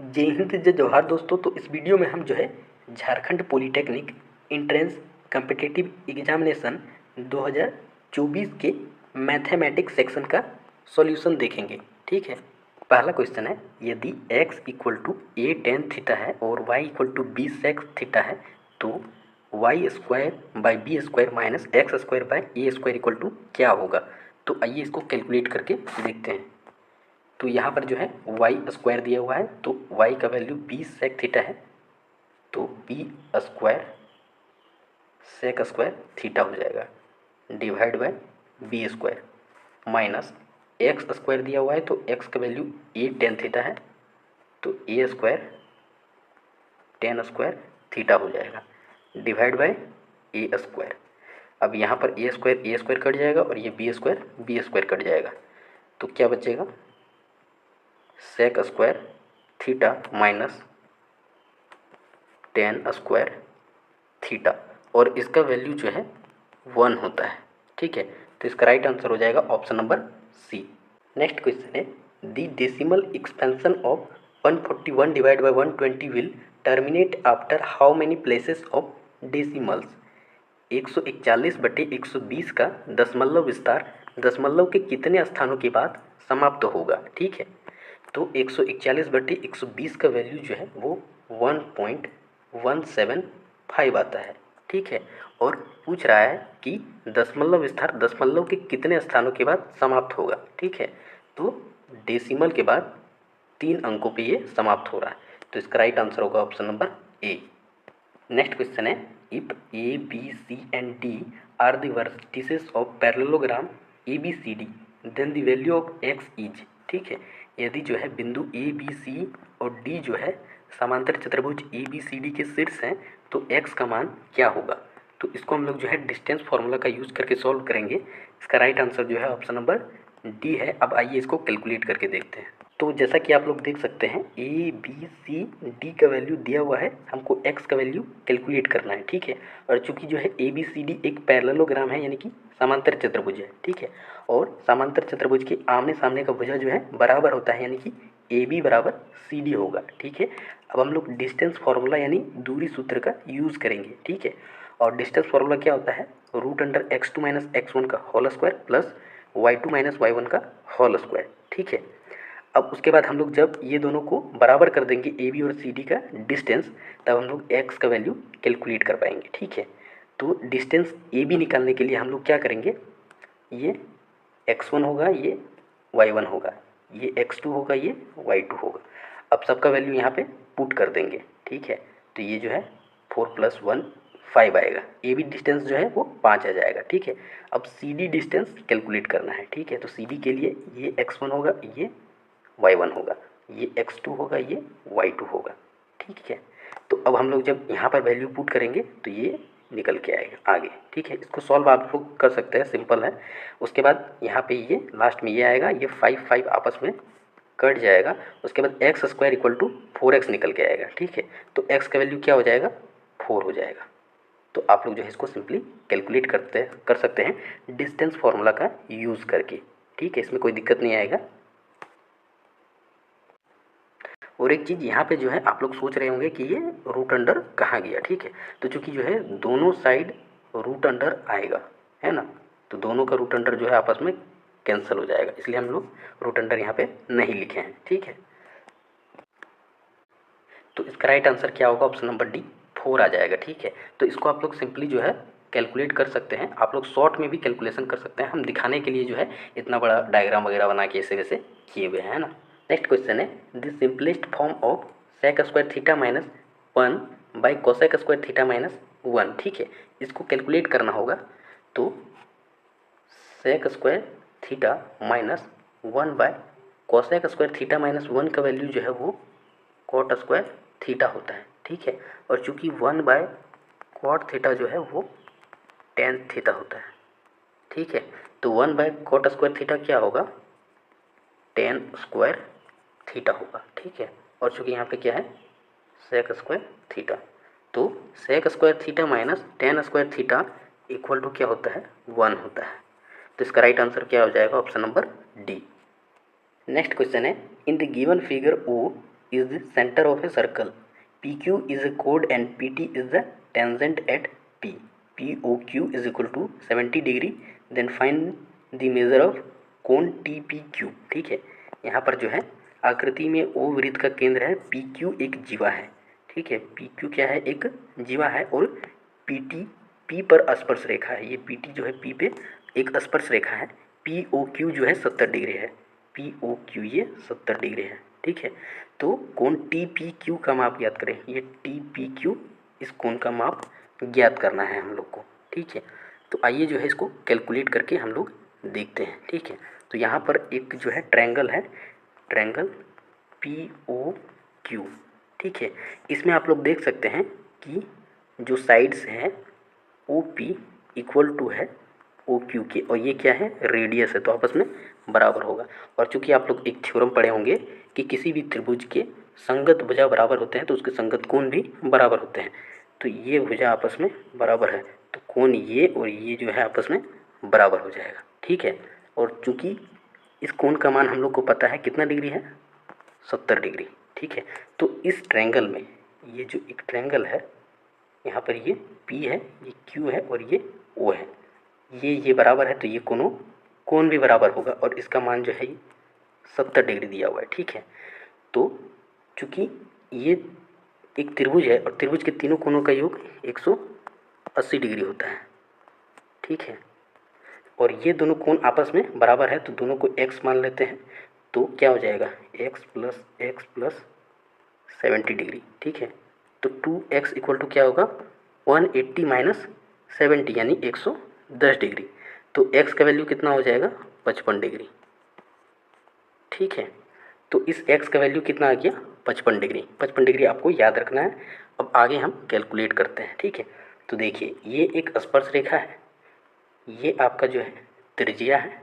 जय हिंद जय जवाहर दोस्तों। तो इस वीडियो में हम जो है Jharkhand polytechnic entrance competitive examination 2024 के मैथमेटिक्स सेक्शन का सॉल्यूशन देखेंगे। ठीक है, पहला क्वेश्चन है, यदि x equal to A tan theta है और y equal to B sec theta है तो Y square by B square minus X square by A square equal to क्या होगा। तो आइए इसको कैलकुलेट करके देखते हैं। तो यहाँ पर जो है वाई स्क्वायर दिया हुआ है, तो वाई का वैल्यू बी सेक थीटा है, तो B square sec square theta हो जाएगा divide by B square minus X square दिया हुआ है, तो एक्स का वैल्यू ए टेन थीटा है, तो ए स्क्वायर टेन स्क्वायर थीटा हो जाएगा डिवाइड बाय ए स्क्वायर। अब यहाँ पर ए स्क्वायर कट जाएगा और ये बी स्क्वायर कट जाएगा, तो क्या बचेगा, sec square theta minus tan square theta, और इसका वैल्यू जो है 1 होता है। ठीक है, तो इसका राइट आंसर हो जाएगा option number C. Next question है, the decimal expansion of 141 divide by 120 will terminate after how many places of decimals. 141/120 का दशमलव विस्तार दशमलव के कितने स्थानों के बाद समाप्त होगा। ठीक है, तो 141/120 का वैल्यू जो है वो 1.175 आता है। ठीक है, और पूछ रहा है कि दशमलव विस्तार दशमलव के कितने स्थानों के बाद समाप्त होगा। ठीक है, तो डेसिमल के बाद 3 अंकों पे ये समाप्त हो रहा है, तो इसका राइट आंसर होगा option number A. Next question है, if A B C and D are the vertices of parallelogram A B C D then the value of X is. ठीक है, यदि जो है बिंदु ए बी सी और डी जो है समांतर चतुर्भुज ए बी सी डी के शीर्ष हैं, तो एक्स का मान क्या होगा। तो इसको हम लोग जो है डिस्टेंस फार्मूला का यूज़ करके सॉल्व करेंगे। इसका राइट आंसर जो है ऑप्शन नंबर डी है। अब आइए इसको कैलकुलेट करके देखते हैं। तो जैसा कि आप लोग देख सकते हैं, ए बी सी डी का वैल्यू दिया हुआ है, हमको एक्स का वैल्यू कैलकुलेट करना है। ठीक है, और चूंकि जो है ए बी सी डी एक पैरेललोग्राम है, यानी कि समांतर चतुर्भुज है। ठीक है, और समांतर चतुर्भुज के आमने सामने का भुजा जो है बराबर होता है, यानी कि ए बी बराबर सी डी होगा। ठीक है, अब हम लोग डिस्टेंस फार्मूला यानी दूरी सूत्र का यूज़ करेंगे। ठीक है, और डिस्टेंस फार्मूला क्या होता है, root under x2 minus x1 का whole square plus y2 minus y1 का होल स्क्वायर। ठीक है, अब उसके बाद हम लोग जब ये दोनों को बराबर कर देंगे ए बी और सी डी का डिस्टेंस, तब हम लोग एक्स का वैल्यू कैलकुलेट कर पाएंगे। ठीक है, तो डिस्टेंस ए बी निकालने के लिए हम लोग क्या करेंगे, ये x1 होगा, ये y1 होगा, ये x2 होगा, ये y2 होगा। अब सबका वैल्यू यहाँ पे पुट कर देंगे। ठीक है, तो ये जो है 4 + 1 5 आएगा। ए बी डिस्टेंस जो है वो 5 आ जाएगा। ठीक है, अब सी डी डिस्टेंस कैलकुलेट करना है। ठीक है, तो सी डी के लिए ये x1 होगा, ये y1 होगा, ये x2 होगा, ये y2 होगा। ठीक है, तो अब हम लोग जब यहाँ पर वैल्यू पुट करेंगे तो ये निकल के आएगा आगे। ठीक है, इसको सॉल्व आप लोग कर सकते हैं, सिंपल है। उसके बाद यहाँ पे ये लास्ट में ये आएगा, ये 5 आपस में कट जाएगा। उसके बाद x square equal to 4x निकल के आएगा। ठीक है, तो x का वैल्यू क्या हो जाएगा, 4 हो जाएगा। तो आप लोग जो है इसको सिंपली कैलकुलेट कर सकते हैं डिस्टेंस फार्मूला का यूज़ करके। ठीक है, इसमें कोई दिक्कत नहीं आएगा। और एक चीज़ यहाँ पे जो है आप लोग सोच रहे होंगे कि ये रूट अंडर कहाँ गया। ठीक है, तो चूंकि जो है दोनों साइड रूट अंडर आएगा, है ना, तो दोनों का रूट अंडर जो है आपस में कैंसिल हो जाएगा, इसलिए हम लोग रूट अंडर यहाँ पे नहीं लिखे हैं। ठीक है, तो इसका राइट आंसर क्या होगा, ऑप्शन नंबर डी 4 आ जाएगा। ठीक है, तो इसको आप लोग सिंपली जो है कैलकुलेट कर सकते हैं। आप लोग शॉर्ट में भी कैलकुलेशन कर सकते हैं, हम दिखाने के लिए जो है इतना बड़ा डायग्राम वगैरह बना के ऐसे वैसे किए हुए हैं, है ना। नेक्स्ट क्वेश्चन है, the simplest form of sec square theta minus 1 by cosec square theta minus 1। ठीक है, इसको कैलकुलेट करना होगा। तो sec square theta minus 1 by cosec square theta minus 1 का वैल्यू जो है वो कॉट स्क्वायर थीटा होता है। ठीक है, और चूंकि 1 बाय कॉट थीटा जो है वो टेन थीटा होता है। ठीक है, तो 1 बाय कॉट स्क्वायर थीटा क्या होगा, टेन स्क्वायर थीटा होगा। ठीक है, और चूंकि यहाँ पे क्या है, सेक स्क्वायर थीटा, तो sec square theta minus tan square theta equal to क्या होता है, 1 होता है। तो इसका राइट आंसर क्या हो जाएगा, option number D. Next question है, in the given figure O is the center of a circle. PQ is a chord and PT is the tangent at P. POQ is equal to 70 degree. Then find the measure of कोण TPQ. ठीक है, यहाँ पर जो है आकृति में O वृत्त का केंद्र है, PQ एक जीवा है. ठीक है, PQ क्या है, एक जीवा है, और PT P पर स्पर्श रेखा है. ये PT जो है P पे एक स्पर्श रेखा है. POQ जो है 70 डिग्री है. POQ ये 70 डिग्री है. ठीक है, तो कोण TPQ का माप याद करें. ये TPQ, इस कोण का माप ज्ञात करना है हम लोग को. ठीक है, तो आइए जो है इसको कैलकुलेट करके हम लोग देखते हैं. ठीक है, तो यहाँ पर एक जो है ट्रायंगल है, ट्रायंगल POQ. ठीक है, इसमें आप लोग देख सकते हैं कि जो साइड्स हैं OP इक्वल टू है OQ के, और ये क्या है, रेडियस है, तो आपस में बराबर होगा. और चूंकि आप लोग एक थ्योरम पढ़े होंगे कि किसी भी त्रिभुज के संगत भुजा बराबर होते हैं तो उसके संगत कोण भी बराबर होते हैं. तो ये भुजा आपस में बराबर है, तो कोण ये और ये जो है आपस में बराबर हो जाएगा. ठीक है, और चूंकि इस कोण का मान हम लोग को पता है कितना डिग्री है, 70 डिग्री. ठीक है, तो इस ट्रायंगल में ये जो एक ट्रायंगल है, यहाँ पर ये P है, ये Q है और ये O है, ये बराबर है, तो ये कोण भी बराबर होगा, और इसका मान जो है 70 डिग्री दिया हुआ है. ठीक है, तो चूँकि ये एक त्रिभुज है और त्रिभुज के तीनों कोणों का योग 180 डिग्री होता है. ठीक है, और ये दोनों कोण आपस में बराबर है, तो दोनों को x मान लेते हैं, तो क्या हो जाएगा, x प्लस 70 डिग्री. ठीक है, तो 2x इक्वल टू क्या होगा, 180 माइनस 70 यानी 110 डिग्री. तो x का वैल्यू कितना हो जाएगा, 55 डिग्री. ठीक है, तो इस x का वैल्यू कितना आ गया, 55 डिग्री. 55 डिग्री आपको याद रखना है. अब आगे हम कैलकुलेट करते हैं. ठीक है, तो देखिए ये एक स्पर्श रेखा है, ये आपका जो है त्रिज्या है.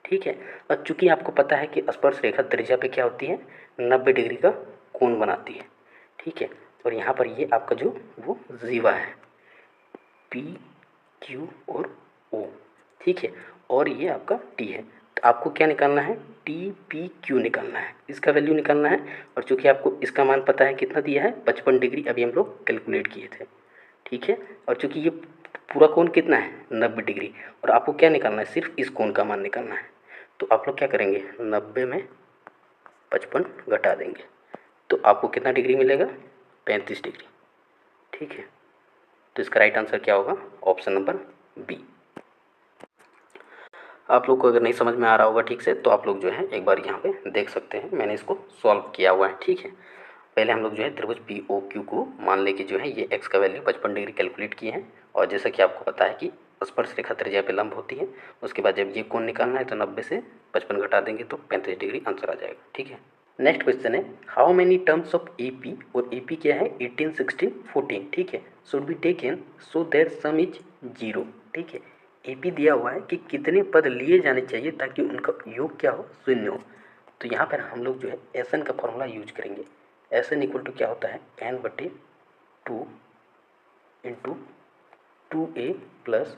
ठीक है, और चूंकि आपको पता है कि स्पर्श रेखा त्रिज्या पे क्या होती है, 90 डिग्री का कोण बनाती है. ठीक है, और यहाँ पर ये आपका जो वो जीवा है, P Q और O. ठीक है, और ये आपका T है. तो आपको क्या निकालना है, TPQ निकालना है, इसका वैल्यू निकालना है. और चूंकि आपको इसका मान पता है कितना दिया है, 55 डिग्री, अभी हम लोग कैलकुलेट किए थे. ठीक है, और चूंकि ये पूरा कोण कितना है, 90 डिग्री, और आपको क्या निकालना है, सिर्फ इस कोण का मान निकालना है. तो आप लोग क्या करेंगे, 90 में 55 घटा देंगे, तो आपको कितना डिग्री मिलेगा, 35 डिग्री. ठीक है, तो इसका राइट आंसर क्या होगा, ऑप्शन नंबर बी. आप लोग को अगर नहीं समझ में आ रहा होगा ठीक से, तो आप लोग जो है एक बार यहाँ पे देख सकते हैं, मैंने इसको सॉल्व किया हुआ है. ठीक है, पहले हम लोग जो है त्रिभुज POQ को मान लेके जो है ये x का वैल्यू 55 डिग्री कैलकुलेट किए हैं. और जैसा कि आपको पता है कि स्पर्श रेखा त्रिज्या पे लंब होती है, उसके बाद जब ये कोण निकालना है तो 90 से 55 घटा देंगे तो 35 डिग्री आंसर आ जाएगा. ठीक है, नेक्स्ट क्वेश्चन है, how many terms of AP, और AP क्या है, 18 16 14. ठीक है, should be taken so that some is 0. ठीक है, AP दिया हुआ है कि कितने पद लिए जाने चाहिए ताकि उनका योग क्या हो, शून्य हो. तो यहाँ पर हम लोग जो है SN का फॉर्मूला यूज करेंगे. SN इक्वल टू क्या होता है, n/2 into 2a plus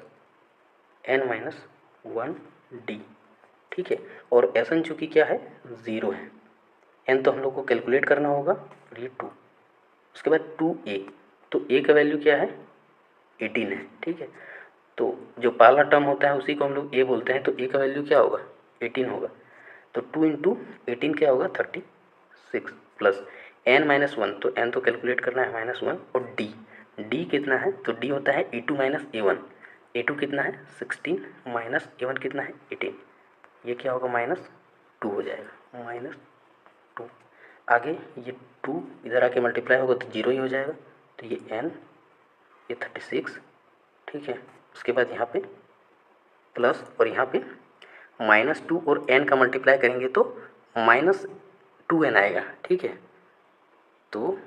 n-1d. ठीक है, और SN चूँकि क्या है, 0 है, n तो हम लोग को कैलकुलेट करना होगा, और ये 2, उसके बाद 2a, तो a का वैल्यू क्या है, 18 है. ठीक है, तो जो पहला टर्म होता है उसी को हम लोग a बोलते हैं, तो a का वैल्यू क्या होगा, 18 होगा. तो 2 इंटू 18 क्या होगा, 36 प्लस n-1, तो n तो कैलकुलेट करना है -1, और d कितना है, तो d होता है a2 माइनस a1. a2 कितना है, 16 माइनस a1 कितना है, 18. ये क्या होगा, -2 हो जाएगा, -2. आगे ये 2 इधर आके मल्टीप्लाई होगा तो 0 ही हो जाएगा, तो ये n, ये 36. ठीक है, उसके बाद यहाँ पे प्लस, और यहाँ पे -2 और n का मल्टीप्लाई करेंगे तो -2n आएगा. ठीक है, तो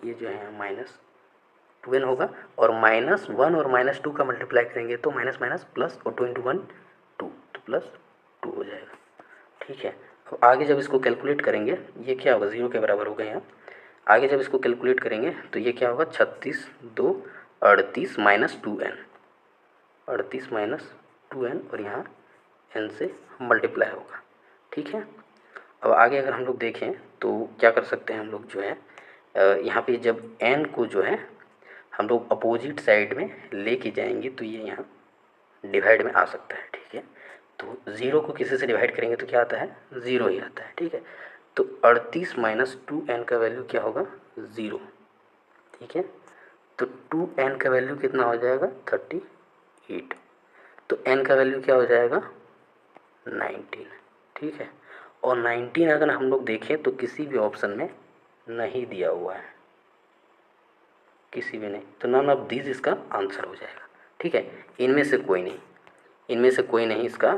ये जो है -2n होगा, और -1 और -2 का मल्टीप्लाई करेंगे तो माइनस माइनस प्लस, और 2 इंटू 1 2, तो +2 हो जाएगा. ठीक है, अब आगे जब इसको कैलकुलेट करेंगे, ये क्या होगा, 0 के बराबर हो गए यहाँ. आगे जब इसको कैलकुलेट करेंगे तो ये क्या होगा, 36 2 38 माइनस 2n, 38 माइनस 2n, और यहाँ n से मल्टीप्लाई होगा. ठीक है, अब आगे अगर हम लोग देखें तो क्या कर सकते हैं हम लोग जो है यहाँ पे जब n को जो है हम लोग अपोजिट साइड में लेके जाएंगे तो ये यहाँ डिवाइड में आ सकता है। ठीक है, तो 0 को किसी से डिवाइड करेंगे तो क्या आता है, 0 ही आता है। ठीक है, तो 38 माइनस 2n का वैल्यू क्या होगा, 0। ठीक है, तो 2n का वैल्यू कितना हो जाएगा, 38। तो n का वैल्यू क्या हो जाएगा, 19। ठीक है, और 19 अगर हम लोग देखें तो किसी भी ऑप्शन में नहीं दिया हुआ है, किसी भी नहीं, तो नन ऑफ दिस इसका आंसर हो जाएगा। ठीक है, इनमें से कोई नहीं, इनमें से कोई नहीं इसका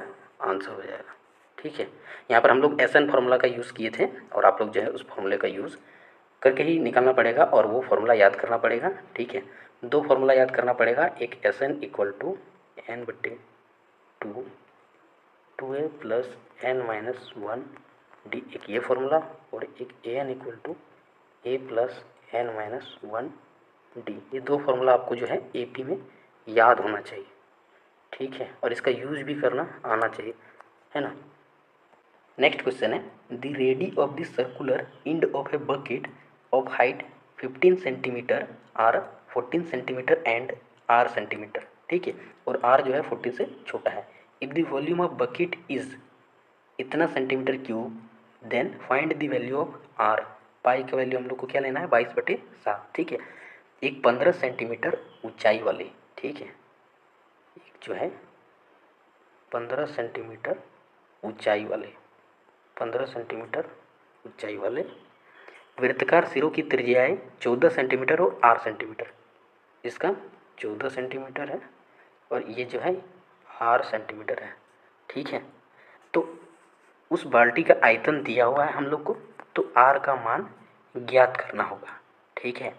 आंसर हो जाएगा। ठीक है, यहाँ पर हम लोग SN फार्मूला का यूज़ किए थे और आप लोग जो है उस फार्मूले का यूज़ करके ही निकालना पड़ेगा और वो फार्मूला याद करना पड़ेगा। ठीक है, दो फार्मूला याद करना पड़ेगा, एक SN equal to n/2 2a plus n-1d, एक ये फार्मूला, और एक AN equal to a plus n-1d। ये दो फार्मूला आपको जो है AP में याद होना चाहिए। ठीक है, और इसका यूज भी करना आना चाहिए, है ना। नेक्स्ट क्वेश्चन है, the radii of the circular end of a bucket of height 15 centimetre are 14 centimetre and R centimetre. ठीक है, और आर जो है 14 से छोटा है। If the volume of bucket is इतना centimetre cube, then find the value of R. Pi का वैल्यू हम लोग को क्या लेना है, 22/7। ठीक है, एक 15 सेंटीमीटर ऊंचाई वाले, ठीक है, एक जो है 15 सेंटीमीटर ऊंचाई वाले, 15 सेंटीमीटर ऊंचाई वाले वृत्ताकार सिरों की त्रिज्याएं 14 सेंटीमीटर और 8 सेंटीमीटर। इसका 14 सेंटीमीटर है और ये जो है 8 सेंटीमीटर है। ठीक है, तो उस बाल्टी का आयतन दिया हुआ है हम लोग को, तो आर का मान ज्ञात करना होगा। ठीक है,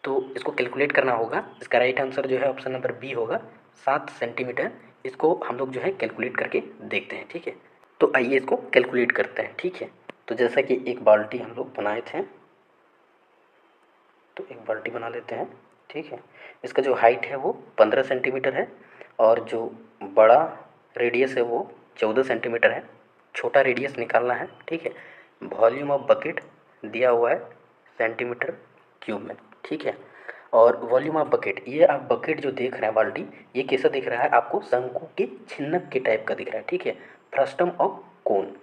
तो इसको कैलकुलेट करना होगा। इसका राइट आंसर जो है ऑप्शन नंबर बी होगा, 7 सेंटीमीटर। इसको हम लोग जो है कैलकुलेट करके देखते हैं। ठीक है, तो आइए इसको कैलकुलेट करते हैं। ठीक है, तो जैसा कि एक बाल्टी हम लोग बनाए थे, तो एक बाल्टी बना लेते हैं। ठीक है, इसका जो हाइट है वो 15 सेंटीमीटर है और जो बड़ा रेडियस है वो 14 सेंटीमीटर है। छोटा रेडियस निकालना है। ठीक है, वॉल्यूम ऑफ बकेट दिया हुआ है सेंटीमीटर क्यूब में। ठीक है, और वॉल्यूम ऑफ बकेट, ये आप बकेट जो देख रहे हैं बाल्टी, ये कैसा दिख रहा है आपको, शंकु के छिन्नक के टाइप का दिख रहा है। ठीक है, फ्रस्टम ऑफ कोन,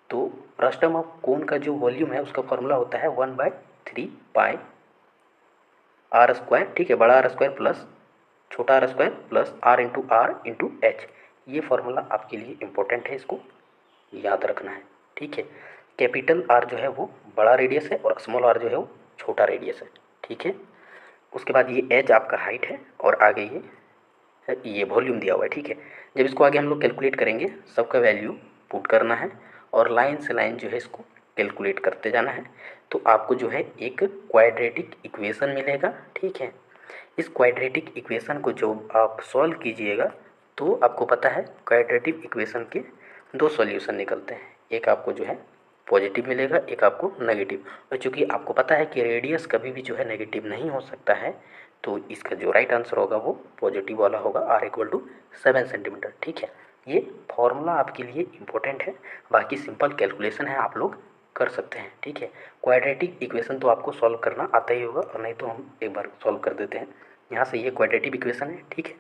तो फ्रस्टम ऑफ कोन का जो वॉल्यूम है उसका फॉर्मूला होता है 1/3 पाई आर स्क्वायर। ठीक है, बड़ा आर स्क्वायर प्लस छोटा आर स्क्वायर प्लस r/r/h। ये फार्मूला आपके लिए इम्पोर्टेंट है, इसको याद रखना है। ठीक है, कैपिटल आर जो है वो बड़ा रेडियस है और स्मॉल आर जो है वो छोटा रेडियस है। ठीक है, उसके बाद ये एच आपका हाइट है और आगे ये वॉल्यूम दिया हुआ है। ठीक है, जब इसको आगे हम लोग कैलकुलेट करेंगे, सबका वैल्यू पुट करना है और लाइन से लाइन जो है इसको कैलकुलेट करते जाना है, तो आपको जो है एक क्वाड्रेटिक इक्वेशन मिलेगा। ठीक है, इस क्वाड्रेटिक इक्वेशन को जो आप सॉल्व कीजिएगा तो आपको पता है क्वाड्रेटिक इक्वेशन के दो सॉल्यूशन निकलते हैं, एक आपको जो है पॉजिटिव मिलेगा, एक आपको नेगेटिव। और चूँकि आपको पता है कि रेडियस कभी भी जो है नेगेटिव नहीं हो सकता है, तो इसका जो राइट आंसर होगा वो पॉजिटिव वाला होगा, r = 7 सेंटीमीटर। ठीक है, ये फॉर्मूला आपके लिए इम्पोर्टेंट है, बाकी सिंपल कैलकुलेशन है, आप लोग कर सकते हैं। ठीक है, क्वाड्रेटिक इक्वेशन तो आपको सॉल्व करना आता ही होगा, और नहीं तो हम एक बार सॉल्व कर देते हैं। यहाँ से ये क्वाड्रेटिक इक्वेशन है। ठीक है,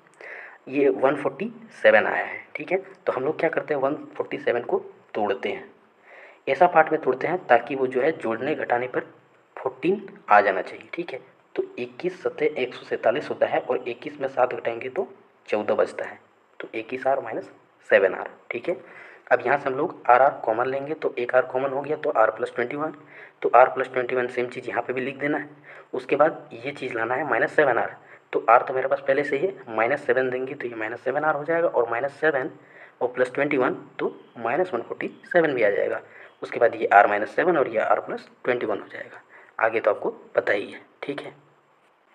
ये 147 आया है। ठीक है, तो हम लोग क्या करते हैं, 147 को तोड़ते हैं, ऐसा पार्ट में तोड़ते हैं ताकि वो जो है जोड़ने घटाने पर 14 आ जाना चाहिए। ठीक है, तो 21 सतह 147 होता है और 21 में 7 घटाएंगे तो 14 बचता है, तो 21r - 7r। ठीक है, अब यहाँ से हम लोग r कॉमन लेंगे, तो एक r कॉमन हो गया तो r+21, तो r+21 सेम चीज़ यहाँ पे भी लिख देना है। उसके बाद ये चीज़ लाना है -7r, तो r तो मेरे पास पहले से ही है, -7 देंगे तो ये -7r हो जाएगा, और -7 और +21 तो -147 भी आ जाएगा। उसके बाद ये r-7 और ये r+21 हो जाएगा। आगे तो आपको पता ही है। ठीक है,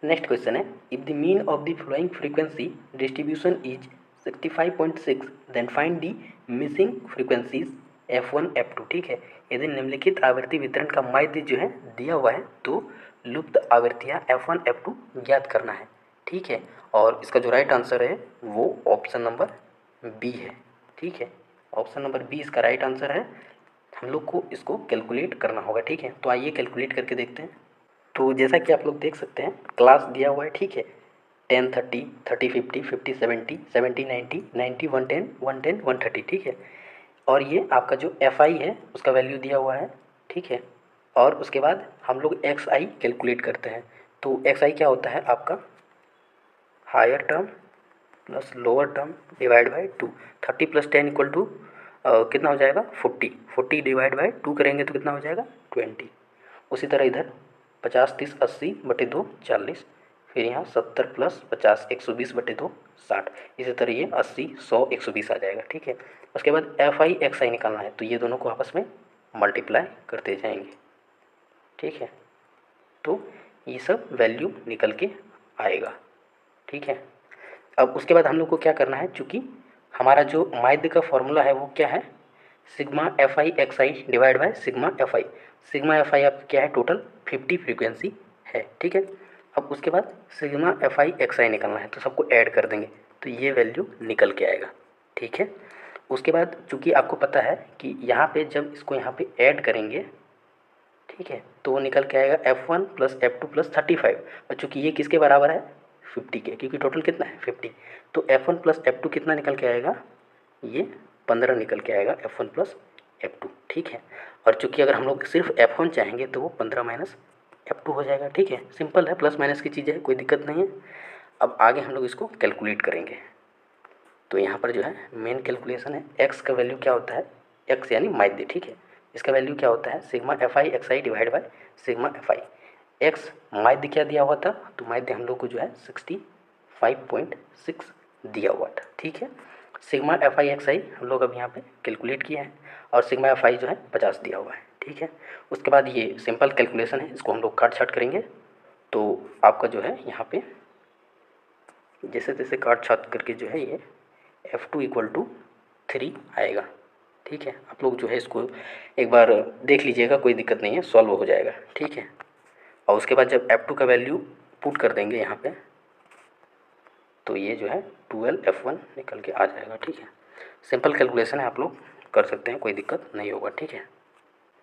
नेक्स्ट क्वेश्चन है, if the mean of the following frequency distribution is 65.6 then find the missing frequencies f1 f2। ठीक है, यदि निम्नलिखित आवृत्ति वितरण का माध्य जो है दिया हुआ है तो लुप्त आवृत्तियाँ f1 f2 ज्ञात करना है। ठीक है, और इसका जो राइट आंसर है वो ऑप्शन नंबर बी है। ठीक है, ऑप्शन नंबर बी इसका राइट आंसर है, हम लोग को इसको कैलकुलेट करना होगा, ठीक है। तो आइए कैलकुलेट करके देखते हैं। तो जैसा कि आप लोग देख सकते हैं क्लास दिया हुआ है, ठीक है। 10 30 30 50 50 70 70 90 90 110 110 130, ठीक है। और ये आपका जो एफ आई है उसका वैल्यू दिया हुआ है, ठीक है। और उसके बाद हम लोग एक्स आई कैलकुलेट करते हैं। तो एक्स आई क्या होता है आपका, higher term plus lower term divide by 2। 30 plus 10 equal to कितना हो जाएगा 40। 40 डिवाइड बाई 2 करेंगे तो कितना हो जाएगा 20। उसी तरह इधर 50 30 80 बटे 2 40, फिर यहाँ 70 प्लस 50 120 बटे 2 60। इसी तरह ये 80 100 120 आ जाएगा, ठीक है। उसके बाद एफ आई एक्स आई निकालना है, तो ये दोनों को आपस में मल्टीप्लाई करते जाएंगे, ठीक है। तो ये सब वैल्यू निकल के आएगा, ठीक है। अब उसके बाद हम लोग को क्या करना है, चूँकि हमारा जो माध्य का फॉर्मूला है वो क्या है, sigma F I x I divide by sigma F I. Sigma F I आपका क्या है, टोटल 50 फ्रीक्वेंसी है, ठीक है। अब उसके बाद सिग्मा एफ आई एक्स आई निकलना है, तो सबको ऐड कर देंगे तो ये वैल्यू निकल के आएगा, ठीक है। उसके बाद चूँकि आपको पता है कि यहाँ पे जब इसको यहाँ पे ऐड करेंगे, ठीक है, तो वो निकल के आएगा F1 प्लस F2 प्लस 35। और चूँकि ये किसके बराबर है 50 के, क्योंकि टोटल कितना है 50। तो F1 प्लस F2 कितना निकल के आएगा, ये 15 निकल के आएगा F1 प्लस F2, ठीक है। और चूँकि अगर हम लोग सिर्फ F1 चाहेंगे तो वो 15 माइनस F2 हो जाएगा, ठीक है। सिंपल है, प्लस माइनस की चीज़ है, कोई दिक्कत नहीं है। अब आगे हम लोग इसको कैलकुलेट करेंगे। तो यहाँ पर जो है मेन कैलकुलेशन है, एक्स का वैल्यू क्या होता है, एक्स यानी माध्य, ठीक है। इसका वैल्यू क्या होता है sigma F I x I divide by sigma F I. X माध्य क्या दिया हुआ था, तो माध्य हम लोग को जो है 65.6 दिया हुआ था, ठीक है। सिग्मा एफ आई एक्स आई हम लोग अब यहाँ पे कैलकुलेट किया है, और सिग्मा एफ आई जो है 50 दिया हुआ है, ठीक है। उसके बाद ये सिंपल कैलकुलेशन है, इसको हम लोग काट छाट करेंगे। तो आपका जो है यहाँ पे जैसे तैसे काट छाट करके जो है ये F2 इक्वल टू 3 आएगा, ठीक है। आप लोग जो है इसको एक बार देख लीजिएगा, कोई दिक्कत नहीं है, सॉल्व हो जाएगा, ठीक है। और उसके बाद जब F2 का वैल्यू पुट कर देंगे यहाँ पे, तो ये जो है 12F1 निकल के आ जाएगा, ठीक है। सिंपल कैलकुलेशन है, आप लोग कर सकते हैं, कोई दिक्कत नहीं होगा, ठीक है।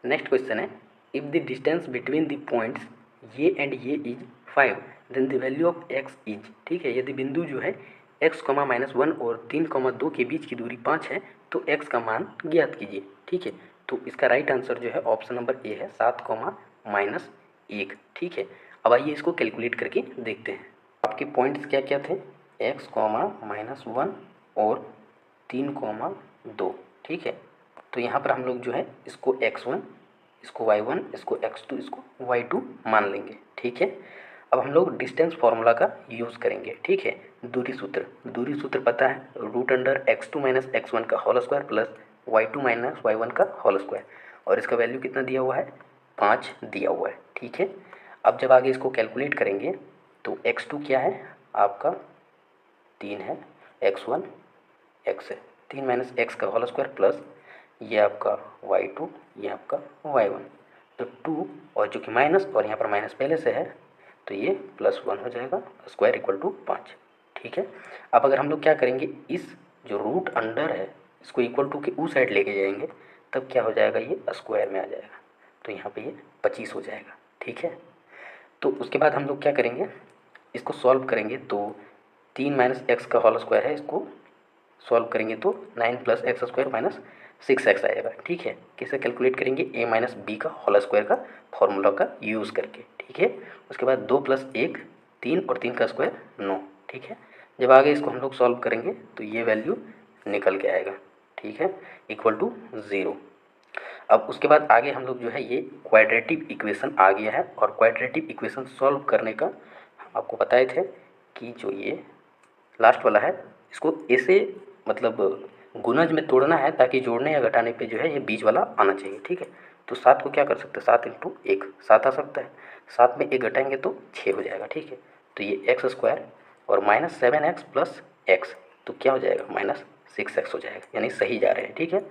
नेक्स्ट क्वेश्चन है, if the distance between the points ये एंड ये is 5 then the value of X is, ठीक है। यदि बिंदु जो है x, -1 और 3, 2 के बीच की दूरी 5 है तो x का मान ज्ञात कीजिए, ठीक है। तो इसका राइट आंसर जो है ऑप्शन नंबर ए है 7, -1, ठीक है। अब आइए इसको कैलकुलेट करके देखते हैं। आपके पॉइंट्स क्या क्या थे, x, -1 और 3, 2, ठीक है। तो यहाँ पर हम लोग जो है इसको x1, इसको y1, इसको x2, इसको y2 मान लेंगे, ठीक है। अब हम लोग डिस्टेंस फार्मूला का यूज़ करेंगे, ठीक है। दूरी सूत्र पता है, √x2 माइनस x1 का whole square plus y2 minus y1 का होल स्क्वायर। और इसका वैल्यू कितना दिया हुआ है 5 दिया हुआ है, ठीक है। अब जब आगे इसको कैलकुलेट करेंगे तो x2 क्या है आपका 3 है, x1 x है, 3 माइनस x का होल स्क्वायर प्लस ये आपका y2, ये आपका y1। तो 2 और चूँकि माइनस और यहाँ पर माइनस पहले से है तो ये +1 हो जाएगा, स्क्वायर इक्वल टू 5, ठीक है। अब अगर हम लोग क्या करेंगे, इस जो रूट अंडर है इसको इक्वल टू के उस साइड लेके जाएंगे, तब क्या हो जाएगा, ये स्क्वायर में आ जाएगा। तो यहाँ पे ये 25 हो जाएगा, ठीक है। तो उसके बाद हम लोग क्या करेंगे, इसको सॉल्व करेंगे। तो 3 माइनस एक्स का होल स्क्वायर है, इसको सॉल्व करेंगे तो 9 + x² माइनस 6x आएगा, ठीक है। कैसे कैलकुलेट करेंगे, a माइनस बी का होल स्क्वायर का फॉर्मूला का यूज़ करके, ठीक है। उसके बाद 2 + 1 3 और 3 का स्क्वायर 9, ठीक है। जब आगे इसको हम लोग सॉल्व करेंगे तो ये वैल्यू निकल के आएगा, ठीक है, इक्वल टू 0। अब उसके बाद आगे हम लोग जो है ये क्वाड्रेटिक इक्वेशन आ गया है, और क्वाड्रेटिक इक्वेशन सॉल्व करने का हम आपको बताए थे कि जो ये लास्ट वाला है इसको ऐसे मतलब गुणज में तोड़ना है, ताकि जोड़ने या घटाने पे जो है ये बीच वाला आना चाहिए, ठीक है। तो 7 को क्या कर सकते हैं, 7 × 1 7 आ सकता है, 7 में 1 घटाएंगे तो 6 हो जाएगा, ठीक है। तो ये x² और -7x + x, तो क्या हो जाएगा -6x हो जाएगा, यानी सही जा रहे हैं, ठीक है।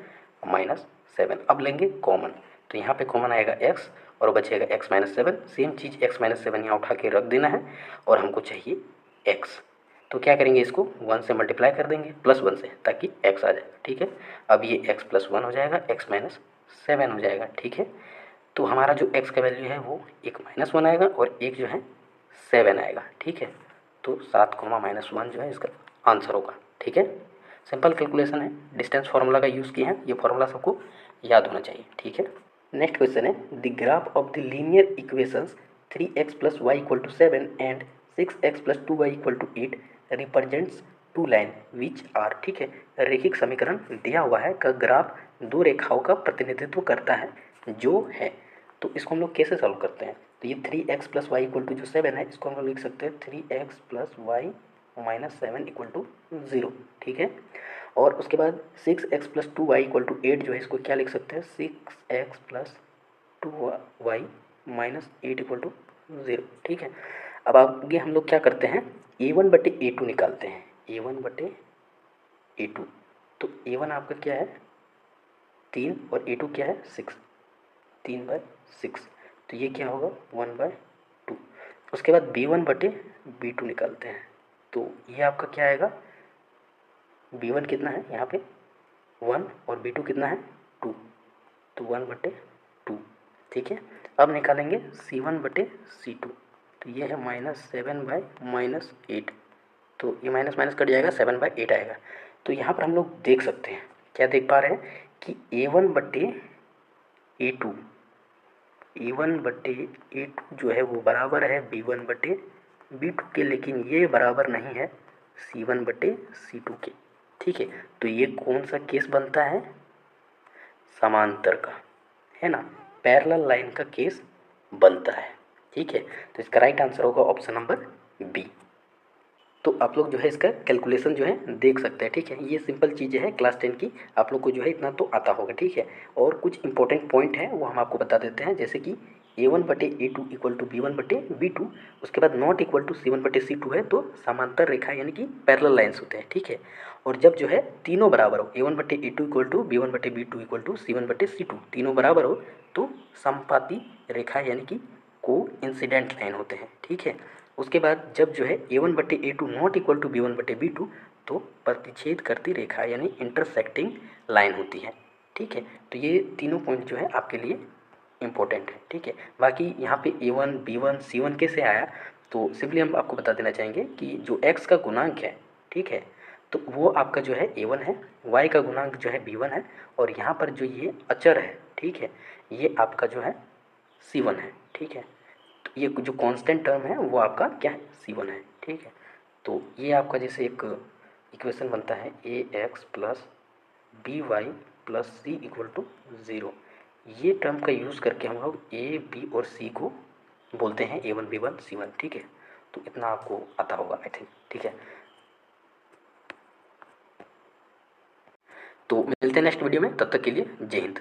-7 अब लेंगे कॉमन, तो यहाँ पे कॉमन आएगा x और बचेगा x - 7। सेम चीज़ x - 7 यहाँ उठा के रख देना है, और हमको चाहिए x। तो क्या करेंगे, इसको 1 से मल्टीप्लाई कर देंगे +1 से, ताकि x आ जाए, ठीक है। अब ये x + 1 हो जाएगा, x - 7 हो जाएगा। ठीक है, तो हमारा जो x का वैल्यू है वो एक -1 आएगा और एक जो है 7 आएगा। ठीक है, तो 7 कोमा -1 जो है इसका आंसर होगा। ठीक है, सिंपल कैलकुलेशन है, डिस्टेंस फार्मूला का यूज़ किए हैं, ये फार्मूला सबको याद होना चाहिए। ठीक है, नेक्स्ट क्वेश्चन है the graph of the linear equations 3x + y = 7 and 6x + 2y = 8 represents two line which are. ठीक है, रैखिक समीकरण दिया हुआ है का ग्राफ दो रेखाओं का प्रतिनिधित्व करता है जो है। तो इसको हम लोग कैसे सॉल्व करते हैं? तो ये 3x + y = जो 7 है इसको हम लोग लिख सकते हैं 3x + y - 7 = 0। ठीक है, और उसके बाद 6x + 2y = 8 जो है इसको क्या लिख सकते हैं 6x + 2y - 8 = 0। ठीक है, अब आगे हम लोग क्या करते हैं a1/a2 निकालते हैं। a1/a2, तो a1 आपका क्या है 3 और a2 क्या है 6, 3/6, तो ये क्या होगा 1/2। उसके बाद b1/b2 निकालते हैं, तो ये आपका क्या आएगा b1 कितना है यहाँ पे 1 और b2 कितना है 2, तो 1/2। ठीक है, अब निकालेंगे c1/c2, तो ये है -7/-8, तो ये माइनस माइनस कट जाएगा 7/8 आएगा। तो यहाँ पर हम लोग देख सकते हैं, क्या देख पा रहे हैं कि a1/a2 जो है वो बराबर है b1/b2 के, लेकिन ये बराबर नहीं है c1/c2 के। ठीक है, तो ये कौन सा केस बनता है समांतर का, है ना, पैरेलल लाइन का केस बनता है। ठीक है, तो इसका राइट आंसर होगा ऑप्शन नंबर बी। तो आप लोग जो है इसका कैलकुलेशन जो है देख सकते हैं। ठीक है, ये सिंपल चीज़ें हैं क्लास 10 की, आप लोग को जो है इतना तो आता होगा। ठीक है, और कुछ इंपॉर्टेंट पॉइंट है वो हम आपको बता देते हैं, जैसे कि a1/a2 = b1/b2, उसके बाद नॉट इक्वल टू c1/c2 है तो समांतर रेखा यानी कि पैरेलल लाइन्स होते हैं। ठीक है, और जब जो है तीनों बराबर हो a1/a2 = b1/b2 = c1/c2 तीनों बराबर हो तो समपाती रेखा यानी कि को इंसिडेंट लाइन होते हैं। ठीक है, उसके बाद जब जो है a1/a2 not equal to b1/b2 तो प्रतिच्छेद करती रेखा यानी इंटरसेक्टिंग लाइन होती है। ठीक है, तो ये तीनों पॉइंट जो है आपके लिए इम्पोर्टेंट है। ठीक है, बाकी यहाँ पे a1 b1 c1 कैसे आया, तो सिंपली हम आपको बता देना चाहेंगे कि जो x का गुणांक है, ठीक है, तो वो आपका जो है a1 है, y का गुणांक जो है b1 है, और यहाँ पर जो ये अचर है, ठीक है, ये आपका जो है c1 है। ठीक है, तो ये जो कांस्टेंट टर्म है वो आपका क्या है c1 है। ठीक है, तो ये आपका जैसे एक इक्वेशन बनता है ax + by + c = 0, ये टर्म का यूज़ करके हम लोग a b और c को बोलते हैं a1 b1 c1। ठीक है, तो इतना आपको आता होगा आई थिंक। ठीक है, तो मिलते हैं नेक्स्ट वीडियो में, तब तक के लिए जय हिंद।